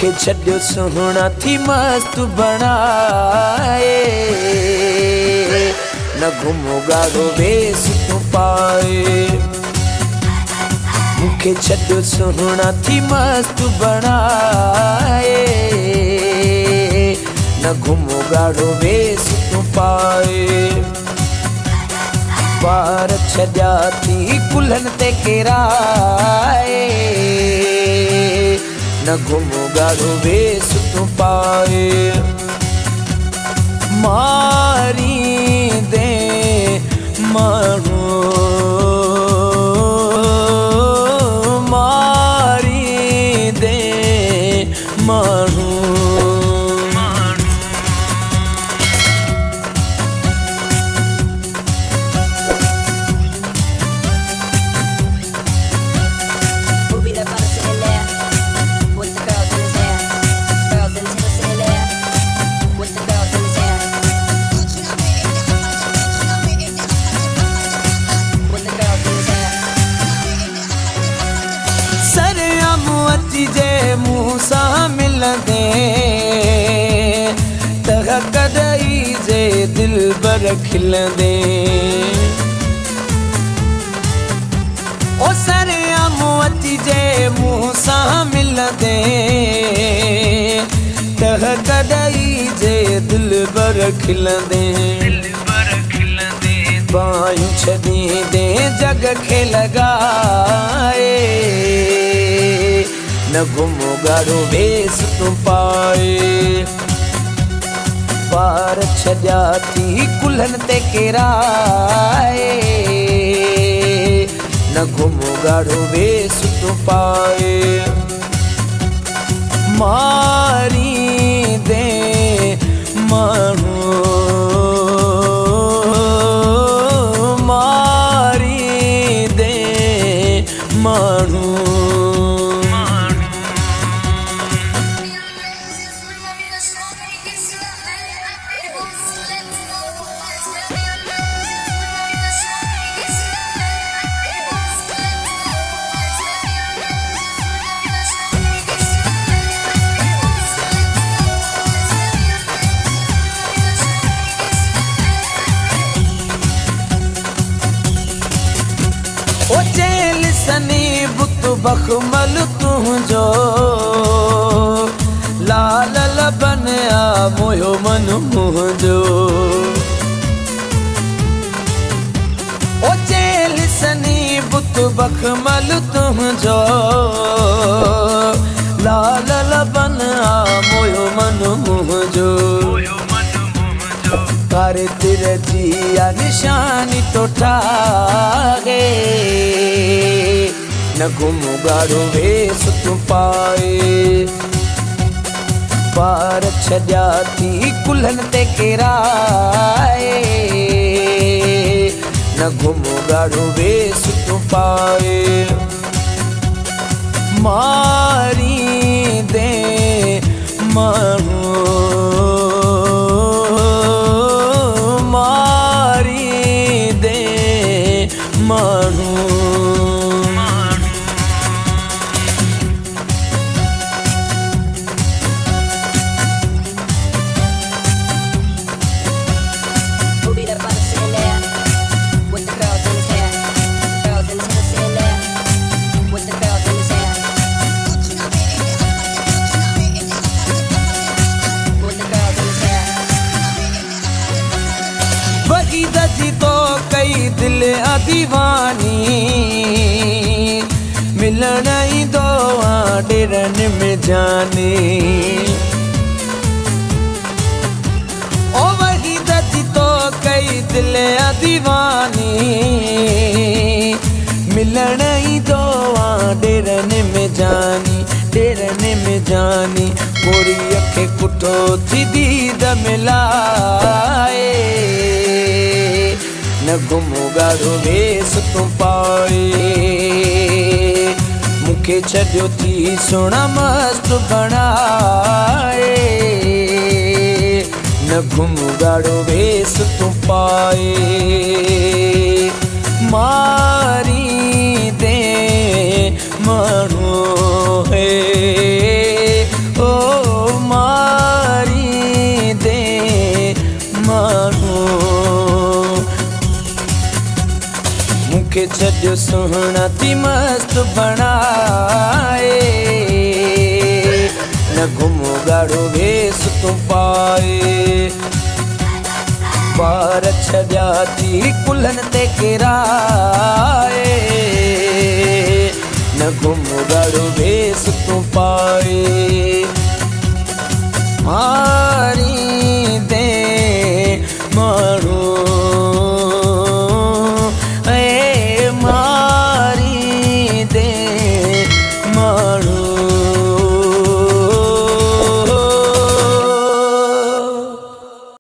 मुखे छड्यो सोहना थी मस्त बनाए न घुमो गाड़ो वेस तू पाए मुखे छड्यो सोहना थी मस्त बनाए न घुमो गाड़ो वेस तू पाए बार छड्या थी कुल्हन ते केराए न घुमो गाड़ो वेस तू पाए मारी दे मानू मारी दे मानू जे मूसा मिलंदे तह कदई जे दिल बर खिलंदे ओ सरिया मोती जे मूसा मिलंदे तह कदई जे दिल बर खिलंदे बायूं छदी दे जग खे लगाए न घुमो गाड़ो वेस तू पाए पार छड्या थी कुल्हन ते केराए न घुमो गाड़ो वेस तू पाए मारी दे मानू मारी दे मानू ओ जेल सनी बुत बखमल तुझो लाल लबन आ मोयो मन मुझो ओ जेल सनी बुत बखमल तुझो लाल लबन आ मोयो मन मुझो कर तिर जिया निशानी तो ठागे न घुमो गाड़ो वेस तू पाए पार छड्या थी कुल्हन ते केराए न घुमो गाड़ो वेस तू पाए मारी दे मानू मानू बगी दजी तो कई दिल दीवानी मिलन ही दो डेरन में जाने ओ वही दजी तो कई दिल दीवानी मिलन ही दो डेरन में जानी मोरी अखे कुठो थी दीद मिलाए न घुमो गाड़ो वेस तू पाए मुखे छड्यो थी सोना मस्त बनाए न घुमो गाड़ो वेस तू पाए मारी दे मानू है ओ माण्हू मूंखे छॾियो सुहिणा थी मस्त बणाए न घुमो ॻाढ़ो वेस तूं पाए ॿार छॾिया थी कुल्हनि ते किराए न घुमो ॻाढ़ो वेस तूं पाए मारी दे